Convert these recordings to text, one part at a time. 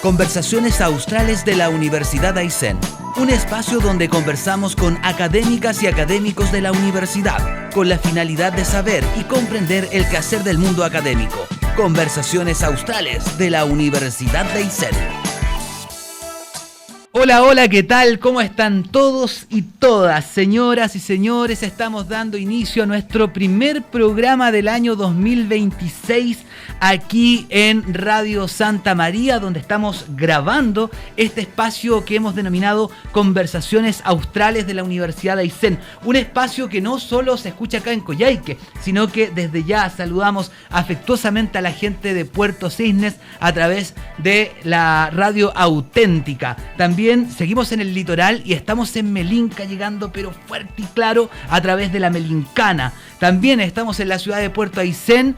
Conversaciones Australes de la Universidad Aysén. Un espacio donde conversamos con académicas y académicos de la universidad, con la finalidad de saber y comprender el quehacer del mundo académico. Conversaciones Australes de la Universidad de Aysén. Hola, hola, ¿qué tal? ¿Cómo están todos y todas? Señoras y señores, estamos dando inicio a nuestro primer programa del año 2026 aquí en Radio Santa María, donde estamos grabando este espacio que hemos denominado Conversaciones Australes de la Universidad de Aysén. Un espacio que no solo se escucha acá en Coyhaique, sino que desde ya saludamos afectuosamente a la gente de Puerto Cisnes a través de la radio auténtica. También seguimos en el litoral y estamos en Melinca, llegando pero fuerte y claro a través de la Melincana. También estamos en la ciudad de Puerto Aysén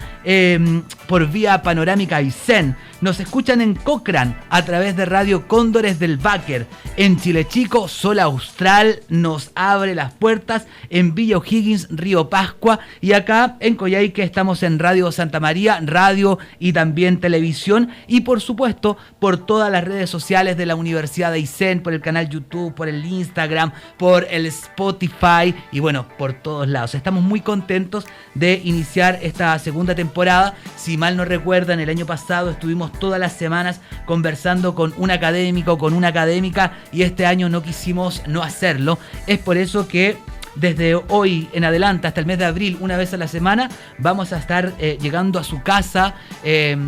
por vía panorámica Aysén. Nos escuchan en Cochrane a través de Radio Cóndores del Báquer. En Chile Chico, Sol Austral nos abre las puertas. En Villa O'Higgins, Río Pascua. Y acá en Coyhaique estamos en Radio Santa María, radio y también televisión. Y por supuesto, por todas las redes sociales de la Universidad de Aysén, por el canal YouTube, por el Instagram, por el Spotify y bueno, por todos lados. Estamos muy contentos de iniciar esta segunda temporada. Si mal no recuerdan, el año pasado estuvimos todas las semanas conversando con un académico, con una académica, y este año no quisimos no hacerlo. Es por eso que desde hoy en adelante hasta el mes de abril, una vez a la semana, vamos a estar llegando a su casa,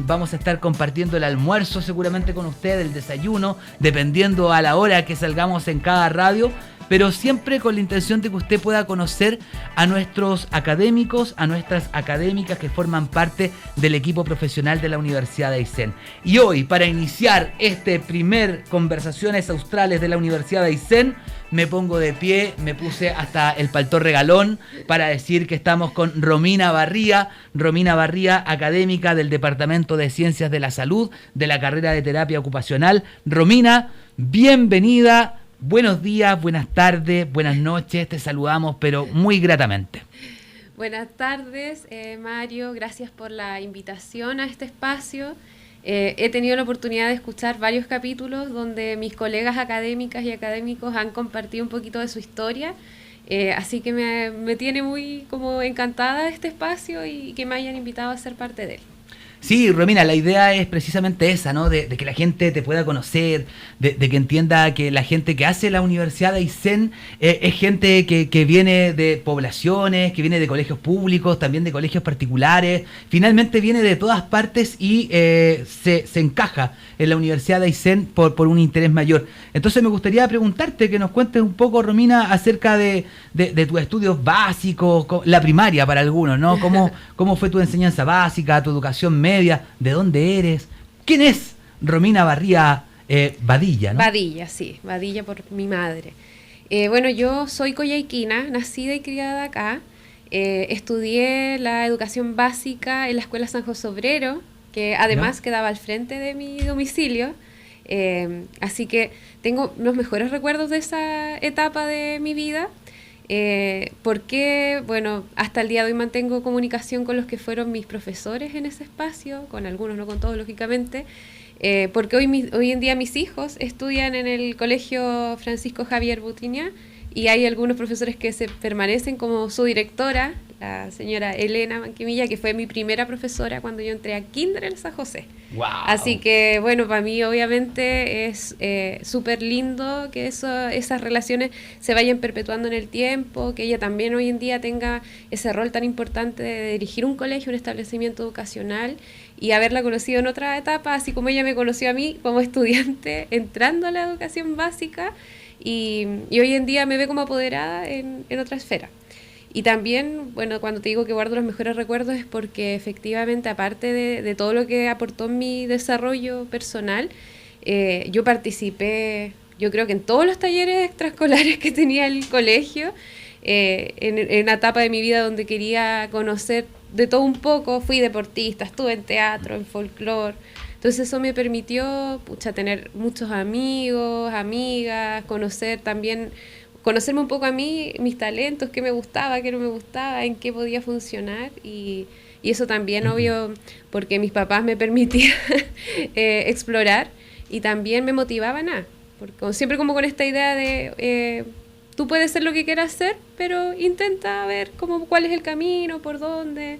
vamos a estar compartiendo el almuerzo seguramente con usted, el desayuno, dependiendo a la hora que salgamos en cada radio, pero siempre con la intención de que usted pueda conocer a nuestros académicos, a nuestras académicas que forman parte del equipo profesional de la Universidad de Aysén. Y hoy, para iniciar este primer Conversaciones Australes de la Universidad de Aysén, me pongo de pie, me puse hasta el paltó regalón para decir que estamos con Romina Barría, académica del Departamento de Ciencias de la Salud, de la carrera de Terapia Ocupacional. Romina, bienvenida. Buenos días, buenas tardes, buenas noches, te saludamos, pero muy gratamente. Buenas tardes, Mario, gracias por la invitación a este espacio. He tenido la oportunidad de escuchar varios capítulos donde mis colegas académicas y académicos han compartido un poquito de su historia, así que me tiene muy como encantada este espacio y que me hayan invitado a ser parte de él. Sí, Romina, la idea es precisamente esa, ¿no? De que la gente te pueda conocer, de que entienda que la gente que hace la Universidad de Aysén es gente que viene de poblaciones, que viene de colegios públicos, también de colegios particulares, finalmente viene de todas partes y se encaja en la Universidad de Aysén por un interés mayor. Entonces me gustaría preguntarte que nos cuentes un poco, Romina, acerca de tus estudios básicos, la primaria para algunos, ¿no? ¿Cómo fue tu enseñanza básica, tu educación media? ¿De dónde eres? ¿Quién es Romina Barría Badilla, no? Badilla, sí, Badilla por mi madre. Bueno, yo soy coyhaiquina, nacida y criada acá. Estudié la educación básica en la Escuela San José Obrero, que además quedaba al frente de mi domicilio. Así que tengo los mejores recuerdos de esa etapa de mi vida. Porque, bueno, hasta el día de hoy mantengo comunicación con los que fueron mis profesores en ese espacio, con algunos, no con todos, lógicamente, porque hoy en día mis hijos estudian en el Colegio Francisco Javier Butiñá y hay algunos profesores que se permanecen como su directora, la señora Elena Manquimilla, que fue mi primera profesora cuando yo entré a Kinder en San José. Wow. Así que, bueno, para mí obviamente es súper lindo que esas relaciones se vayan perpetuando en el tiempo, que ella también hoy en día tenga ese rol tan importante de dirigir un colegio, un establecimiento educacional, y haberla conocido en otra etapa, así como ella me conoció a mí como estudiante entrando a la educación básica, y hoy en día me ve como apoderada en otra esfera. Y también, bueno, cuando te digo que guardo los mejores recuerdos es porque efectivamente, aparte de todo lo que aportó en mi desarrollo personal, yo participé, yo creo que en todos los talleres extraescolares que tenía el colegio, en una etapa de mi vida donde quería conocer de todo un poco, fui deportista, estuve en teatro, en folclore. Entonces eso me permitió tener muchos amigos, amigas, conocerme un poco a mí, mis talentos, qué me gustaba, qué no me gustaba, en qué podía funcionar, y eso también, obvio, porque mis papás me permitían explorar. y también me motivaban porque siempre como con esta idea de tú puedes ser lo que quieras ser, pero intenta ver cuál es el camino, por dónde.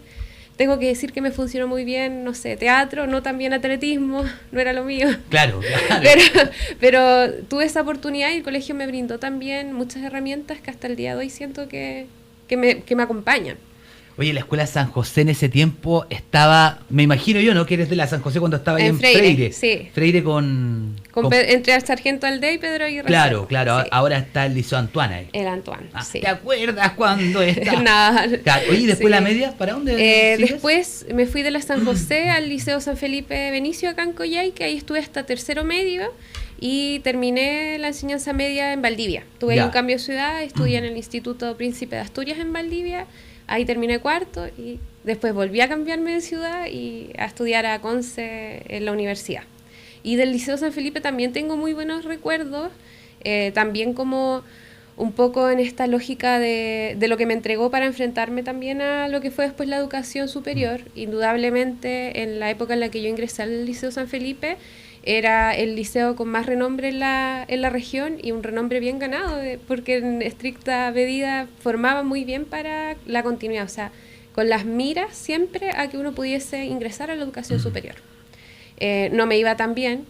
Tengo que decir que me funcionó muy bien, no sé, teatro, no tan bien atletismo, no era lo mío. Claro. Pero tuve esa oportunidad y el colegio me brindó también muchas herramientas que hasta el día de hoy siento que me acompañan. Oye, la escuela San José en ese tiempo estaba, me imagino yo, ¿no? Que eres de la San José cuando estaba ahí en Freire. Sí. Freire entre el Sargento Aldea y Pedro Aguirre. Claro, sí. Ahora está el Liceo Antoine ahí. El Antoine, sí. ¿Te acuerdas cuando está? Nada. Claro. Oye, ¿y después la media? ¿Para dónde sigues? Después me fui de la San José al Liceo San Felipe Benicio acá en Coyhai, que ahí estuve hasta tercero medio y terminé la enseñanza media en Valdivia. Tuve ahí un cambio de ciudad, estudié en el Instituto Príncipe de Asturias en Valdivia. Ahí terminé cuarto y después volví a cambiarme de ciudad y a estudiar a Conce en la universidad. Y del Liceo San Felipe también tengo muy buenos recuerdos, también como un poco en esta lógica de lo que me entregó para enfrentarme también a lo que fue después la educación superior. Indudablemente en la época en la que yo ingresé al Liceo San Felipe, era el liceo con más renombre en la región y un renombre bien ganado, porque en estricta medida formaba muy bien para la continuidad, o sea, con las miras siempre a que uno pudiese ingresar a la educación superior. No me iba tan bien,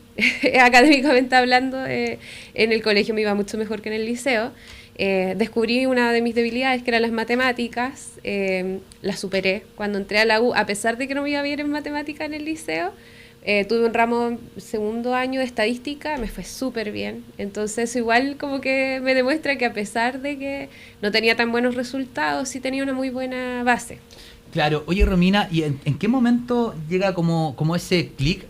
académicamente hablando, en el colegio me iba mucho mejor que en el liceo. Descubrí una de mis debilidades, que eran las matemáticas, las superé cuando entré a la U, a pesar de que no me iba bien en matemáticas en el liceo. Tuve un ramo segundo año de estadística, me fue súper bien. Entonces igual como que me demuestra que a pesar de que no tenía tan buenos resultados, sí tenía una muy buena base. Claro. Oye, Romina, ¿y en qué momento llega como ese clic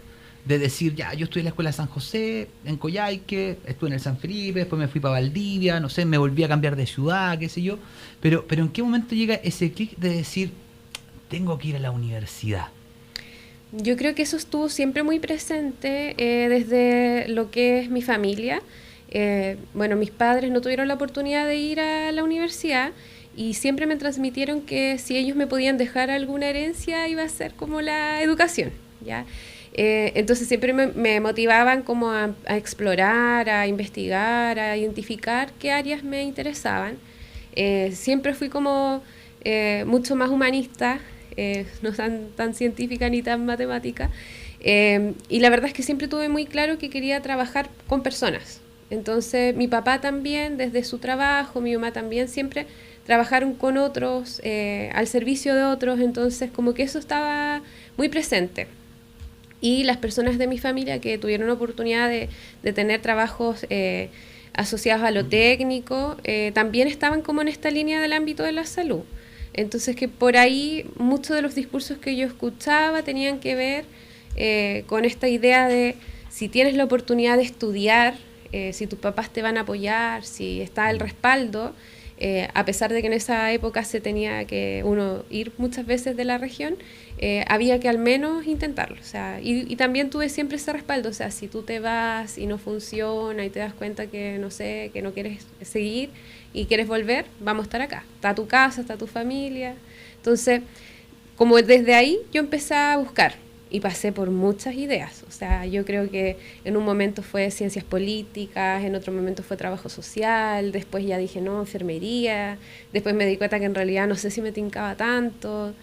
de decir, ya, yo estudié en la Escuela San José, en Coyhaique, estuve en el San Felipe, después me fui para Valdivia, no sé, me volví a cambiar de ciudad, qué sé yo, pero ¿en qué momento llega ese clic de decir, tengo que ir a la universidad? Yo creo que eso estuvo siempre muy presente desde lo que es mi familia. Bueno, mis padres no tuvieron la oportunidad de ir a la universidad y siempre me transmitieron que si ellos me podían dejar alguna herencia iba a ser como la educación, ¿ya? Entonces siempre me motivaban como a explorar, a investigar, a identificar qué áreas me interesaban. Siempre fui como mucho más humanista, no tan científica ni tan matemática, y la verdad es que siempre tuve muy claro que quería trabajar con personas. Entonces mi papá también, desde su trabajo, mi mamá también, siempre trabajaron con otros, al servicio de otros, entonces como que eso estaba muy presente. Y las personas de mi familia que tuvieron la oportunidad de tener trabajos asociados a lo técnico, también estaban como en esta línea del ámbito de la salud. Entonces que por ahí muchos de los discursos que yo escuchaba tenían que ver con esta idea de si tienes la oportunidad de estudiar, si tus papás te van a apoyar, si está el respaldo, a pesar de que en esa época se tenía que uno ir muchas veces de la región, había que al menos intentarlo. O sea, y también tuve siempre ese respaldo, o sea, si tú te vas y no funciona y te das cuenta que no sé, que no quieres seguir y quieres volver, vamos a estar acá. Está tu casa, está tu familia. Entonces, como desde ahí yo empecé a buscar y pasé por muchas ideas. O sea, yo creo que en un momento fue ciencias políticas, en otro momento fue trabajo social, después ya dije, no, enfermería, después me di cuenta que en realidad no sé si me tincaba tanto.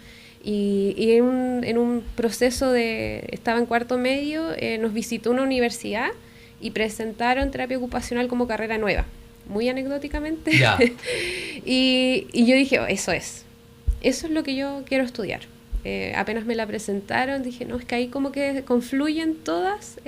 Y en un proceso estaba en cuarto medio, nos visitó una universidad y presentaron terapia ocupacional como carrera nueva, muy anecdóticamente. Yeah. y yo dije, eso es lo que yo quiero estudiar. Apenas me la presentaron, dije, no, es que ahí como que confluyen todas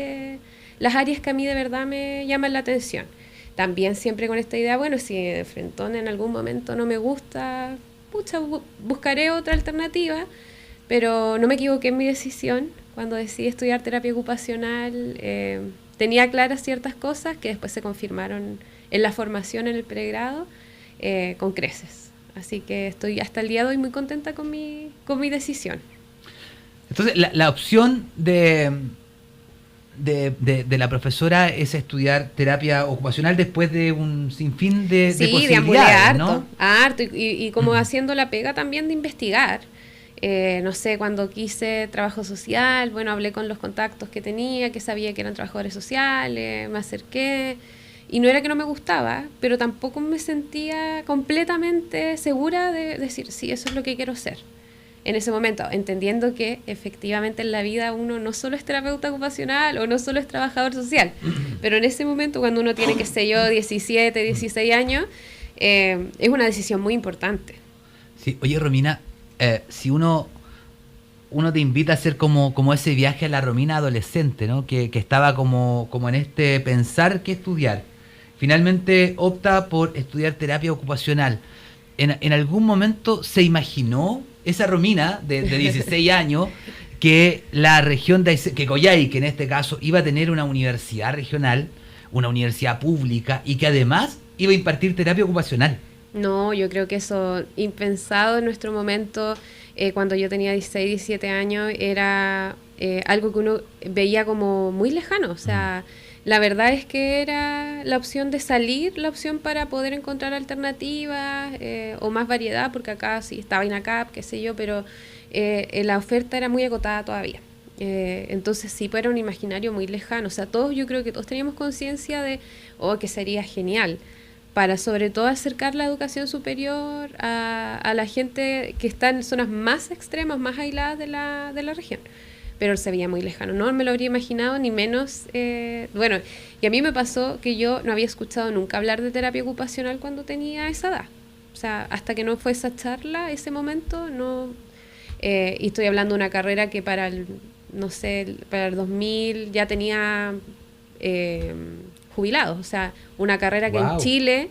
las áreas que a mí de verdad me llaman la atención. También siempre con esta idea, bueno, si de frentón en algún momento no me gusta, pucha, buscaré otra alternativa, pero no me equivoqué en mi decisión. Cuando decidí estudiar terapia ocupacional, tenía claras ciertas cosas que después se confirmaron en la formación en el pregrado con creces. Así que estoy hasta el día de hoy muy contenta con mi decisión. Entonces, la opción de la profesora es estudiar terapia ocupacional después de un sinfín de posibilidades, de harto, ¿no? harto y como haciendo la pega también de investigar. No sé, cuando quise trabajo social, bueno, hablé con los contactos que tenía, que sabía que eran trabajadores sociales, me acerqué. Y no era que no me gustaba, pero tampoco me sentía completamente segura de decir, sí, eso es lo que quiero ser. En ese momento, entendiendo que efectivamente en la vida uno no solo es terapeuta ocupacional o no solo es trabajador social, pero en ese momento cuando uno tiene, qué sé yo, 17, 16 años, es una decisión muy importante. Sí, oye Romina, si uno te invita a hacer como ese viaje a la Romina adolescente, ¿no? Que estaba como en este pensar qué estudiar. Finalmente opta por estudiar terapia ocupacional. ¿En algún momento se imaginó esa Romina de 16 años que la región que Coyhaique en este caso iba a tener una universidad regional, una universidad pública y que además iba a impartir terapia ocupacional? No, yo creo que eso, impensado en nuestro momento, cuando yo tenía 16, 17 años, era algo que uno veía como muy lejano. O sea, la verdad es que era la opción de salir, la opción para poder encontrar alternativas o más variedad, porque acá sí estaba INACAP, qué sé yo, pero la oferta era muy acotada todavía. Entonces sí, pues era un imaginario muy lejano. O sea, yo creo que todos teníamos conciencia de, que sería genial, para sobre todo acercar la educación superior a la gente que está en zonas más extremas, más aisladas de la región. Pero se veía muy lejano, no me lo habría imaginado, ni menos. Bueno, y a mí me pasó que yo no había escuchado nunca hablar de terapia ocupacional cuando tenía esa edad. O sea, hasta que no fue esa charla, ese momento, no. Y estoy hablando de una carrera que para el 2000 ya tenía jubilados. O sea, una carrera que en Chile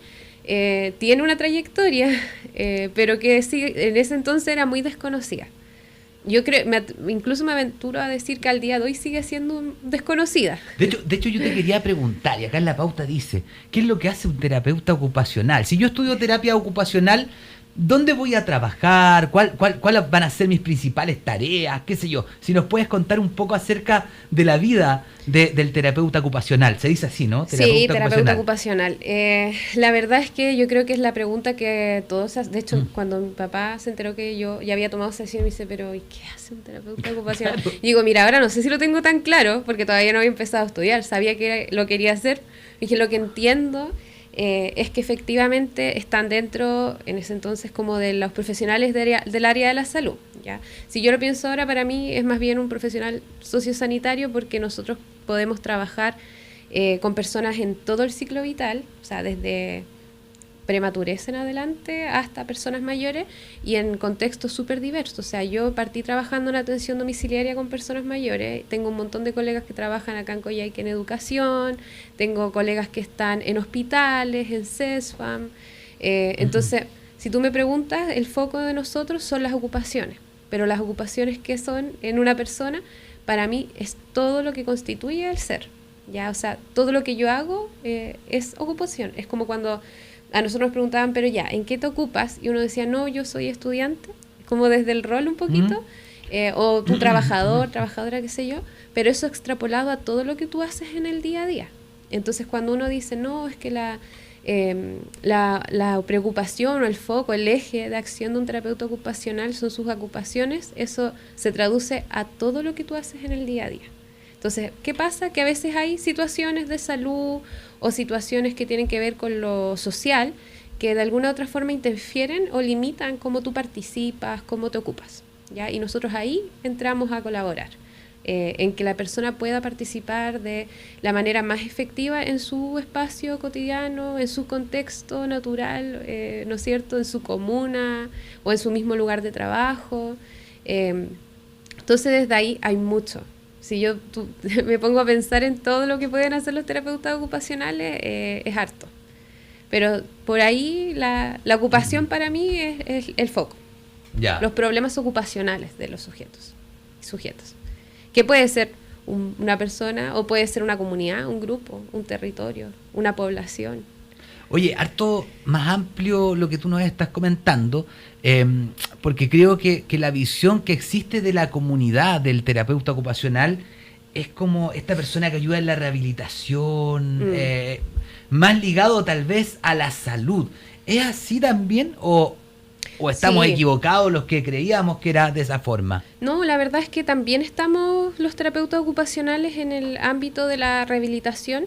tiene una trayectoria, pero que en ese entonces era muy desconocida. Yo creo, incluso me aventuro a decir que al día de hoy sigue siendo desconocida. De hecho, yo te quería preguntar, y acá en la pauta dice, ¿qué es lo que hace un terapeuta ocupacional? Si yo estudio terapia ocupacional, ¿dónde voy a trabajar? ¿Cuáles van a ser mis principales tareas? ¿Qué sé yo? Si nos puedes contar un poco acerca de la vida del terapeuta ocupacional. Se dice así, ¿no? Sí, terapeuta ocupacional. La verdad es que yo creo que es la pregunta que todos... De hecho, cuando mi papá se enteró que yo ya había tomado sesión, me dice, pero ¿y qué hace un terapeuta ocupacional? Claro. Y digo, mira, ahora no sé si lo tengo tan claro, porque todavía no había empezado a estudiar. Sabía que lo quería hacer. Dije, lo que entiendo... es que efectivamente están dentro, en ese entonces, como de los profesionales del área de la salud, ¿ya? Si yo lo pienso ahora, para mí es más bien un profesional sociosanitario, porque nosotros podemos trabajar con personas en todo el ciclo vital, o sea, desde prematurez en adelante hasta personas mayores y en contextos súper diversos. O sea, yo partí trabajando en atención domiciliaria con personas mayores, tengo un montón de colegas que trabajan acá en Coyhaique en educación, tengo colegas que están en hospitales, en CESFAM. Entonces, si tú me preguntas, el foco de nosotros son las ocupaciones, pero las ocupaciones que son en una persona, para mí es todo lo que constituye el ser, ¿ya? O sea, todo lo que yo hago es ocupación. Es como cuando a nosotros nos preguntaban, pero ya, ¿en qué te ocupas? Y uno decía, no, yo soy estudiante, como desde el rol un poquito, o tu trabajador, trabajadora, qué sé yo, pero eso extrapolado a todo lo que tú haces en el día a día. Entonces, cuando uno dice, no, es que la preocupación o el foco, el eje de acción de un terapeuta ocupacional son sus ocupaciones, eso se traduce a todo lo que tú haces en el día a día. Entonces, ¿qué pasa? Que a veces hay situaciones de salud o situaciones que tienen que ver con lo social que de alguna u otra forma interfieren o limitan cómo tú participas, cómo te ocupas, ¿ya? Y nosotros ahí entramos a colaborar, en que la persona pueda participar de la manera más efectiva en su espacio cotidiano, en su contexto natural, ¿no es cierto?, en su comuna o en su mismo lugar de trabajo. Entonces, desde ahí hay mucho. Si yo me pongo a pensar en todo lo que pueden hacer los terapeutas ocupacionales, es harto. Pero por ahí la ocupación para mí es el foco. Ya. Los problemas ocupacionales de los sujetos y sujetas. Que puede ser una persona o puede ser una comunidad, un grupo, un territorio, una población. Oye, harto más amplio lo que tú nos estás comentando, porque creo que la visión que existe de la comunidad del terapeuta ocupacional es como esta persona que ayuda en la rehabilitación, más ligado tal vez a la salud. ¿Es así también o ¿O estamos Sí. equivocados los que creíamos que era de esa forma? No, la verdad es que también estamos los terapeutas ocupacionales en el ámbito de la rehabilitación,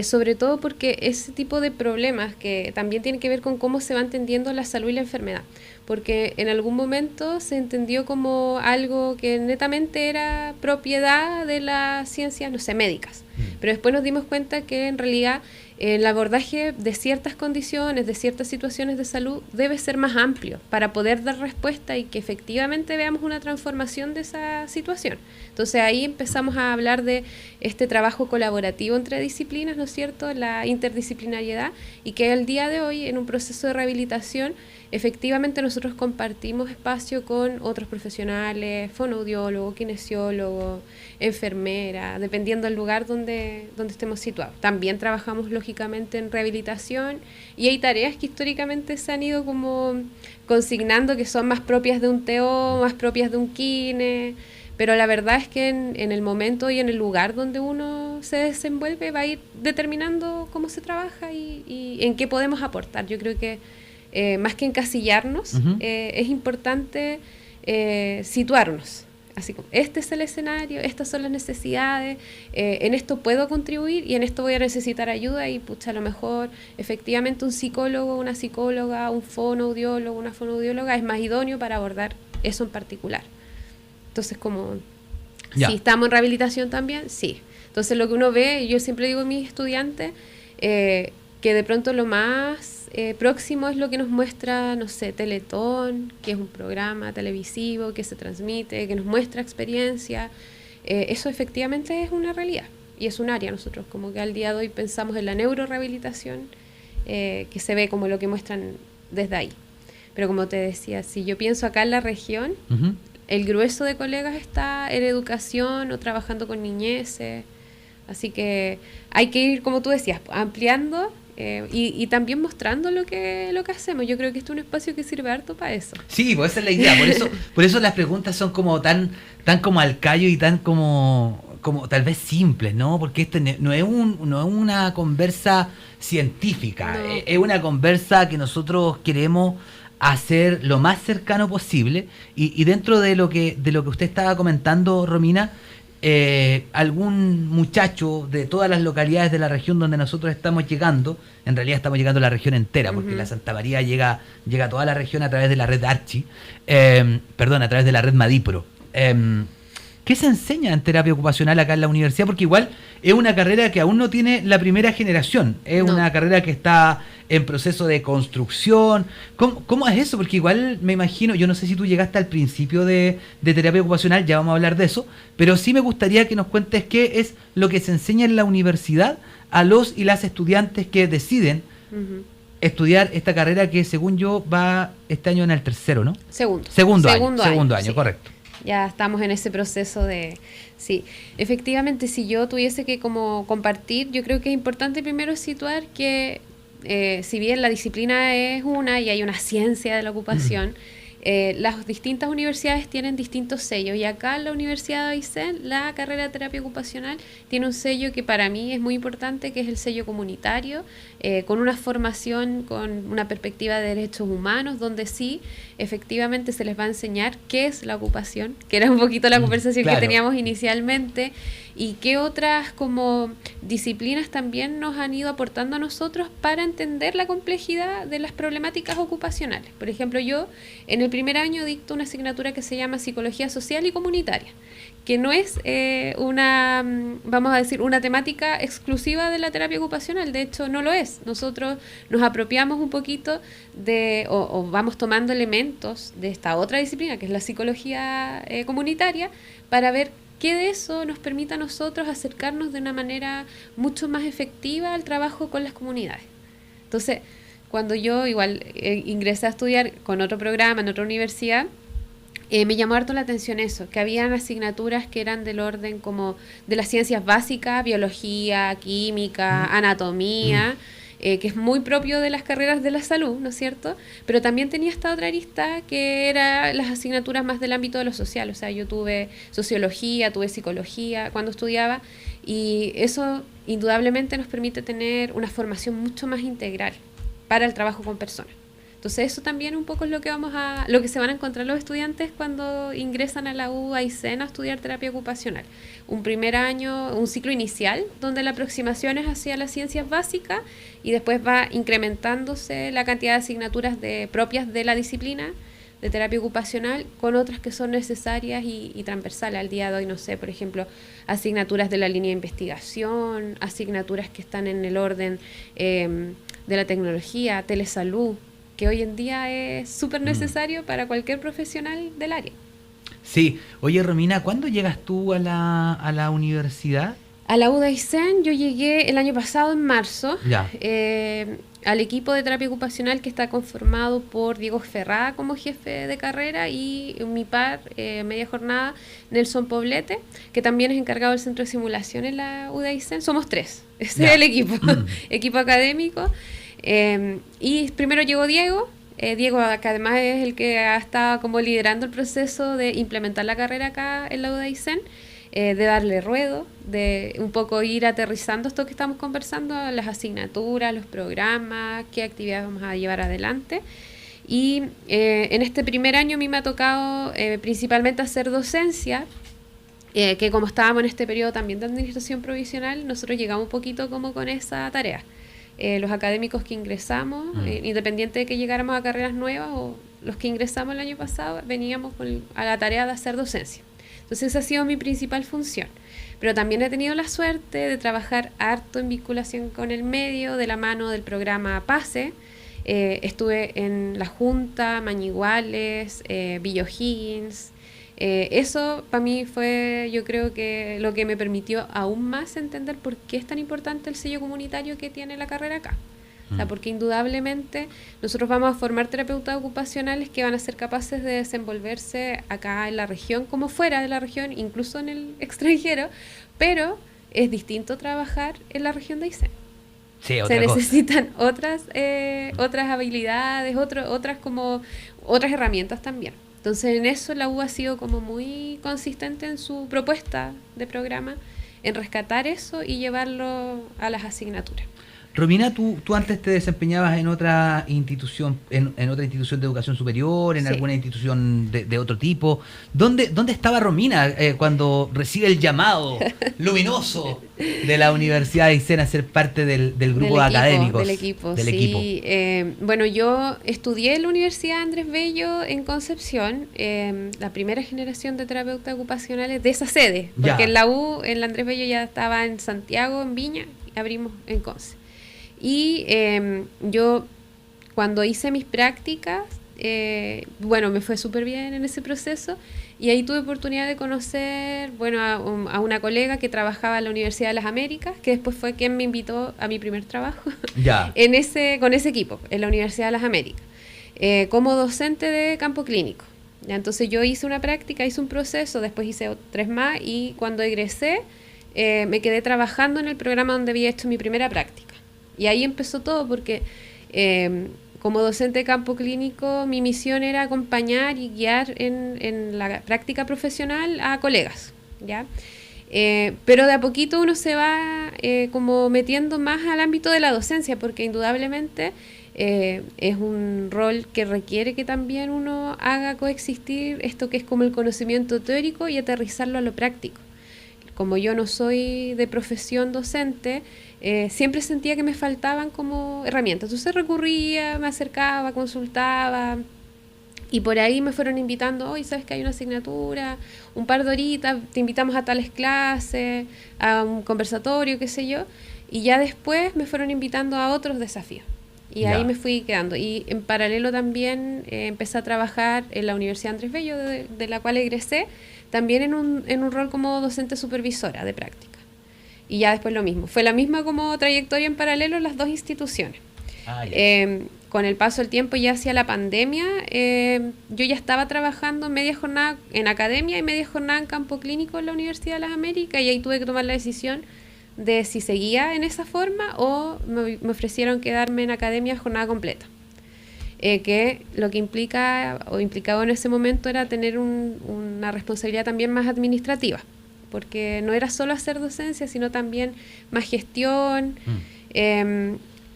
sobre todo porque ese tipo de problemas que también tienen que ver con cómo se va entendiendo la salud y la enfermedad, porque en algún momento se entendió como algo que netamente era propiedad de las ciencias, no sé, médicas, pero después nos dimos cuenta que en realidad el abordaje de ciertas condiciones, de ciertas situaciones de salud, debe ser más amplio para poder dar respuesta y que efectivamente veamos una transformación de esa situación. Entonces ahí empezamos a hablar de este trabajo colaborativo entre disciplinas, ¿no es cierto?, la interdisciplinariedad, y que al día de hoy, en un proceso de rehabilitación, efectivamente nosotros compartimos espacio con otros profesionales, fonoaudiólogo, kinesiólogo, enfermera, dependiendo del lugar donde estemos situados. También trabajamos lógicamente en rehabilitación, y hay tareas que históricamente se han ido como consignando que son más propias de un TO, más propias de un kine, pero la verdad es que en el momento y en el lugar donde uno se desenvuelve va a ir determinando cómo se trabaja y en qué podemos aportar. Yo creo que más que encasillarnos, es importante situarnos. Así como, este es el escenario, estas son las necesidades, en esto puedo contribuir y en esto voy a necesitar ayuda, y pucha, a lo mejor efectivamente un psicólogo, una psicóloga, un fonoaudiólogo, una fonoaudióloga es más idóneo para abordar eso en particular. Entonces, como, si estamos en rehabilitación también, sí. Entonces, lo que uno ve, yo siempre digo a mis estudiantes, que de pronto lo más próximo es lo que nos muestra, no sé, Teletón, que es un programa televisivo que se transmite, que nos muestra experiencia. Eso efectivamente es una realidad y es un área. Nosotros como que al día de hoy pensamos en la neurorehabilitación, que se ve como lo que muestran desde ahí. Pero como te decía, si yo pienso acá en la región, el grueso de colegas está en educación o trabajando con niñeces, así que hay que ir, como tú decías, ampliando y también mostrando lo que hacemos. Yo creo que este es un espacio que sirve harto para eso. Sí, pues esa es la idea. Por eso las preguntas son como tan como al callo y tan como tal vez simples, ¿no? Porque esto no es una conversa científica, No. Es una conversa que nosotros queremos hacer lo más cercano posible, y dentro de lo que usted estaba comentando, Romina, algún muchacho de todas las localidades de la región donde nosotros estamos llegando, en realidad estamos llegando a la región entera, porque la Santa María llega a toda la región a través de la red Archi, a través de la red Madipro. ¿Qué se enseña en terapia ocupacional acá en la universidad? Porque igual es una carrera que aún no tiene la primera generación, es una carrera que está en proceso de construcción. ¿Cómo es eso? Porque igual me imagino, yo no sé si tú llegaste al principio de terapia ocupacional, ya vamos a hablar de eso, pero sí me gustaría que nos cuentes qué es lo que se enseña en la universidad a los y las estudiantes que deciden estudiar esta carrera, que según yo va este año en el tercero, ¿no? Segundo año, sí. Correcto. Ya estamos en ese proceso de... Sí, efectivamente, si yo tuviese que como compartir, yo creo que es importante primero situar que si bien la disciplina es una y hay una ciencia de la ocupación, las distintas universidades tienen distintos sellos, y acá en la Universidad de Aysén la carrera de terapia ocupacional tiene un sello que para mí es muy importante, que es el sello comunitario, con una formación, con una perspectiva de derechos humanos, donde sí, efectivamente se les va a enseñar qué es la ocupación, que era un poquito la conversación que teníamos inicialmente, y qué otras como disciplinas también nos han ido aportando a nosotros para entender la complejidad de las problemáticas ocupacionales. Por ejemplo, yo en el primer año dicto una asignatura que se llama Psicología Social y Comunitaria, que no es vamos a decir, una temática exclusiva de la terapia ocupacional. De hecho, no lo es. Nosotros nos apropiamos un poquito o vamos tomando elementos de esta otra disciplina, que es la psicología comunitaria, para ver qué de eso nos permite a nosotros acercarnos de una manera mucho más efectiva al trabajo con las comunidades. Entonces, cuando yo igual ingresé a estudiar con otro programa en otra universidad, me llamó harto la atención eso, que habían asignaturas que eran del orden como de las ciencias básicas, biología, química, anatomía, que es muy propio de las carreras de la salud, ¿no es cierto? Pero también tenía esta otra arista que era las asignaturas más del ámbito de lo social. O sea, yo tuve sociología, tuve psicología cuando estudiaba, y eso indudablemente nos permite tener una formación mucho más integral para el trabajo con personas. Entonces eso también un poco es lo que se van a encontrar los estudiantes cuando ingresan a la U Aysén a estudiar terapia ocupacional. Un primer año, un ciclo inicial, donde la aproximación es hacia las ciencias básicas y después va incrementándose la cantidad de asignaturas propias de la disciplina de terapia ocupacional con otras que son necesarias y transversales. Al día de hoy, no sé, por ejemplo, asignaturas de la línea de investigación, asignaturas que están en el orden de la tecnología, telesalud, que hoy en día es súper necesario para cualquier profesional del área. Sí. Oye, Romina, ¿cuándo llegas tú a la universidad? A la U Aysén yo llegué el año pasado, en marzo, Ya. al equipo de terapia ocupacional que está conformado por Diego Ferrada como jefe de carrera y mi par, media jornada, Nelson Poblete, que también es encargado del centro de simulación en la U Aysén. Somos 3, ese es el equipo, equipo académico. Y primero llegó Diego. Diego, que además es el que ha estado como liderando el proceso de implementar la carrera acá en la U Aysén, de darle ruedo, de un poco ir aterrizando esto que estamos conversando, las asignaturas, los programas, qué actividades vamos a llevar adelante. Y en este primer año a mí me ha tocado principalmente hacer docencia, que como estábamos en este periodo también de administración provisional, nosotros llegamos un poquito como con esa tarea. Los académicos que ingresamos, independiente de que llegáramos a carreras nuevas o los que ingresamos el año pasado, veníamos a la tarea de hacer docencia. Entonces esa ha sido mi principal función. Pero también he tenido la suerte de trabajar harto en vinculación con el medio, de la mano del programa PASE. Estuve en La Junta, Mañiguales, Villa O'Higgins. Eso para mí fue, yo creo que lo que me permitió aún más entender por qué es tan importante el sello comunitario que tiene la carrera acá. O sea, porque indudablemente nosotros vamos a formar terapeutas ocupacionales que van a ser capaces de desenvolverse acá en la región como fuera de la región, incluso en el extranjero, pero es distinto trabajar en la región de Aysén. Sí, se necesitan otras habilidades, otras herramientas también. Entonces en eso la U ha sido como muy consistente en su propuesta de programa, en rescatar eso y llevarlo a las asignaturas. Romina, tú antes te desempeñabas en otra institución, en otra institución de educación superior, en alguna institución de otro tipo. ¿Dónde estaba Romina cuando recibe el llamado luminoso de la Universidad de Aysén a ser parte del grupo de académicos? Del equipo. Bueno, yo estudié en la Universidad Andrés Bello en Concepción, la primera generación de terapeutas ocupacionales de esa sede, porque en la U, en la Andrés Bello ya estaba en Santiago, en Viña, y abrimos en Conce. Y yo cuando hice mis prácticas, me fue súper bien en ese proceso y ahí tuve oportunidad de conocer a una colega que trabajaba en la Universidad de las Américas, que después fue quien me invitó a mi primer trabajo con ese equipo, en la Universidad de las Américas, como docente de campo clínico. Entonces yo hice una práctica, hice un proceso, después hice 3 más y cuando egresé me quedé trabajando en el programa donde había hecho mi primera práctica. Y ahí empezó todo porque como docente de campo clínico mi misión era acompañar y guiar en la práctica profesional a colegas, ¿ya? Pero de a poquito uno se va como metiendo más al ámbito de la docencia porque indudablemente es un rol que requiere que también uno haga coexistir esto que es como el conocimiento teórico y aterrizarlo a lo práctico. Como yo no soy de profesión docente, siempre sentía que me faltaban como herramientas. Entonces recurría, me acercaba, consultaba y por ahí me fueron invitando, hoy sabes que hay una asignatura, un par de horitas, te invitamos a tales clases, a un conversatorio, qué sé yo, y ya después me fueron invitando a otros desafíos. Y ahí me fui quedando. Y en paralelo también empecé a trabajar en la Universidad Andrés Bello, de la cual egresé, también en un rol como docente supervisora de práctica. Y ya después lo mismo. Fue la misma como trayectoria en paralelo en las dos instituciones. Con el paso del tiempo, ya hacia la pandemia, yo ya estaba trabajando media jornada en academia y media jornada en campo clínico en la Universidad de las Américas y ahí tuve que tomar la decisión de si seguía en esa forma o me ofrecieron quedarme en academia jornada completa. Que lo que implicaba en ese momento era tener una responsabilidad también más administrativa, porque no era solo hacer docencia, sino también más gestión.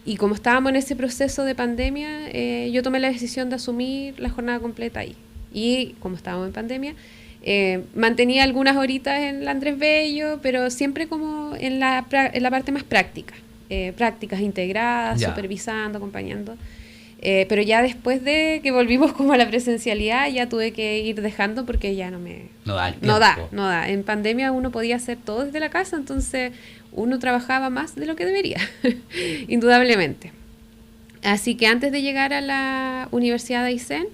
Y como estábamos en ese proceso de pandemia, yo tomé la decisión de asumir la jornada completa ahí. Y como estábamos en pandemia, mantenía algunas horitas en la Andrés Bello, pero siempre como en la parte más práctica. Prácticas integradas, supervisando, acompañando. Pero ya después de que volvimos como a la presencialidad, ya tuve que ir dejando porque ya no da. En pandemia uno podía hacer todo desde la casa, entonces uno trabajaba más de lo que debería, indudablemente. Así que antes de llegar a la Universidad de Aysén,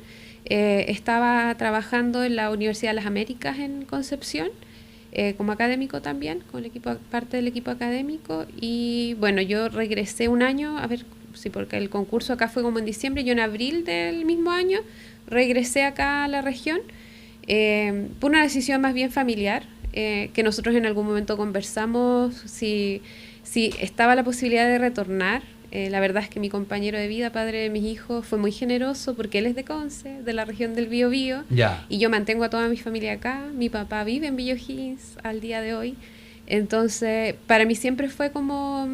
estaba trabajando en la Universidad de las Américas en Concepción, como académico también, con parte del equipo académico. Y bueno, yo regresé un año, sí, porque el concurso acá fue como en diciembre, yo en abril del mismo año regresé acá a la región, por una decisión más bien familiar, que nosotros en algún momento conversamos si estaba la posibilidad de retornar. La verdad es que mi compañero de vida, padre de mis hijos, fue muy generoso porque él es de Conce, de la región del Biobío, y yo mantengo a toda mi familia acá. Mi papá vive en Villa O'Higgins al día de hoy, entonces para mí siempre fue como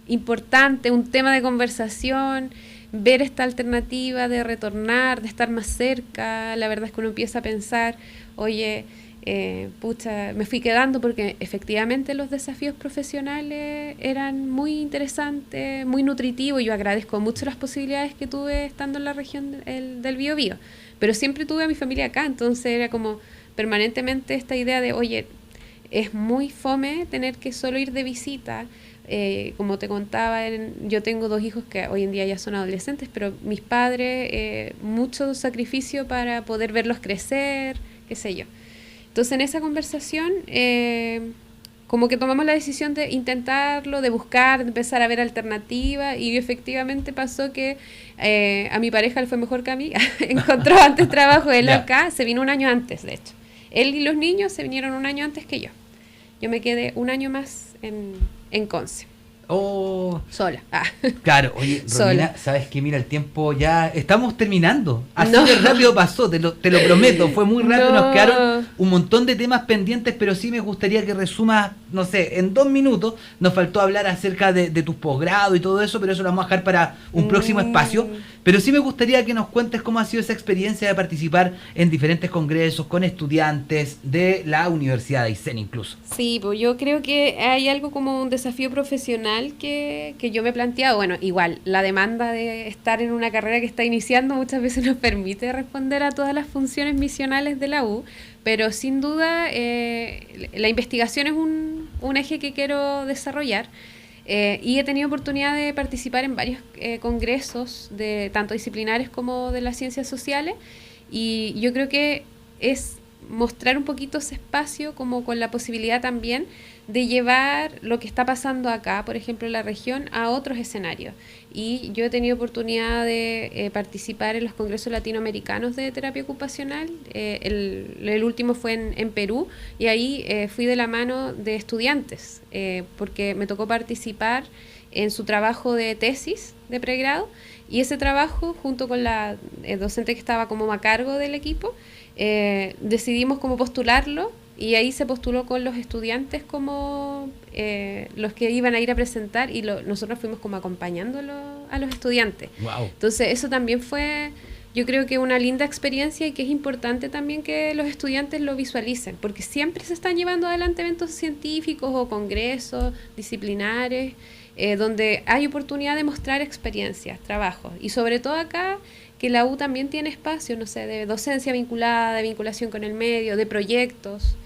importante, un tema de conversación, ver esta alternativa de retornar, de estar más cerca. La verdad es que uno empieza a pensar, oye, me fui quedando porque efectivamente los desafíos profesionales eran muy interesantes, muy nutritivos. Yo agradezco mucho las posibilidades que tuve estando en la región del Biobío, pero siempre tuve a mi familia acá, entonces era como permanentemente esta idea de, oye, es muy fome tener que solo ir de visita. Como te contaba, yo tengo 2 hijos que hoy en día ya son adolescentes, pero mis padres, mucho sacrificio para poder verlos crecer, qué sé yo. Entonces en esa conversación como que tomamos la decisión de intentarlo, de buscar, de empezar a ver alternativas, y efectivamente pasó que a mi pareja le fue mejor que a mí. Encontró antes trabajo él acá, se vino un año antes, de hecho. Él y los niños se vinieron un año antes que yo. Yo me quedé un año más en Conce. Sola. Claro, oye, Romina, sabes que mira, el tiempo ya estamos terminando. Así de rápido pasó, te lo prometo, fue muy rápido. Nos quedaron un montón de temas pendientes, pero sí me gustaría que resumas, no sé, en 2 minutos. Nos faltó hablar acerca de tus posgrados y todo eso, pero eso lo vamos a dejar para un próximo espacio. Pero sí me gustaría que nos cuentes cómo ha sido esa experiencia de participar en diferentes congresos con estudiantes de la Universidad de Aysén incluso. Sí, pues yo creo que hay algo como un desafío profesional que yo me he planteado. Bueno, igual, la demanda de estar en una carrera que está iniciando muchas veces nos permite responder a todas las funciones misionales de la U, pero sin duda la investigación es un eje que quiero desarrollar. Y he tenido oportunidad de participar en varios congresos, tanto disciplinares como de las ciencias sociales, y yo creo que es mostrar un poquito ese espacio como con la posibilidad también de llevar lo que está pasando acá, por ejemplo en la región, a otros escenarios. Y yo he tenido oportunidad de participar en los congresos latinoamericanos de terapia ocupacional. El último fue en Perú, y ahí fui de la mano de estudiantes, porque me tocó participar en su trabajo de tesis de pregrado, y ese trabajo, junto con la docente que estaba como a cargo del equipo, decidimos cómo postularlo, y ahí se postuló con los estudiantes como los que iban a ir a presentar, y nosotros fuimos como acompañándolo a los estudiantes. Wow. Entonces eso también fue, yo creo que una linda experiencia, y que es importante también que los estudiantes lo visualicen, porque siempre se están llevando adelante eventos científicos o congresos disciplinares, donde hay oportunidad de mostrar experiencias, trabajos, y sobre todo acá, que la U también tiene espacios, no sé, de docencia vinculada, de vinculación con el medio, de proyectos.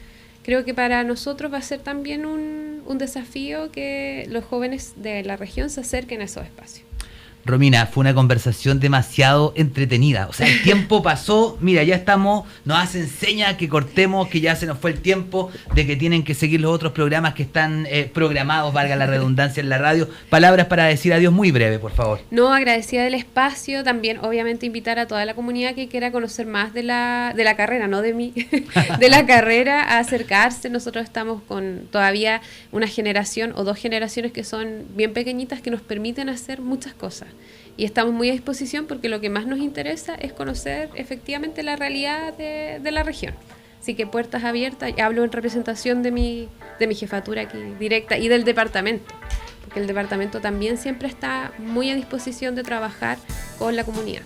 Creo que para nosotros va a ser también un desafío que los jóvenes de la región se acerquen a esos espacios. Romina, fue una conversación demasiado entretenida. O sea, el tiempo pasó, mira, ya estamos, nos hacen señas que cortemos, que ya se nos fue el tiempo, de que tienen que seguir los otros programas que están programados, valga la redundancia, en la radio. Palabras para decir adiós muy breve, por favor. No, agradecida del espacio, también obviamente invitar a toda la comunidad que quiera conocer más de la carrera, no de mí, de la carrera, a acercarse. Nosotros estamos con todavía una generación o 2 generaciones que son bien pequeñitas, que nos permiten hacer muchas cosas. Y estamos muy a disposición, porque lo que más nos interesa es conocer efectivamente la realidad de la región. Así que puertas abiertas. Hablo en representación de mi jefatura aquí directa y del departamento, porque el departamento también siempre está muy a disposición de trabajar con la comunidad.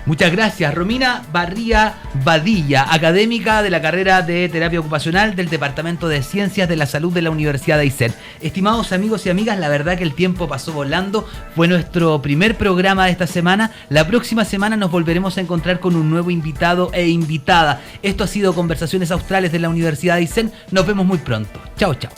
Muchas gracias. Romina Barría Badilla, académica de la carrera de terapia ocupacional del Departamento de Ciencias de la Salud de la Universidad de Aysén. Estimados amigos y amigas, la verdad que el tiempo pasó volando. Fue nuestro primer programa de esta semana. La próxima semana nos volveremos a encontrar con un nuevo invitado e invitada. Esto ha sido Conversaciones Australes de la Universidad de Aysén. Nos vemos muy pronto. Chao, chao.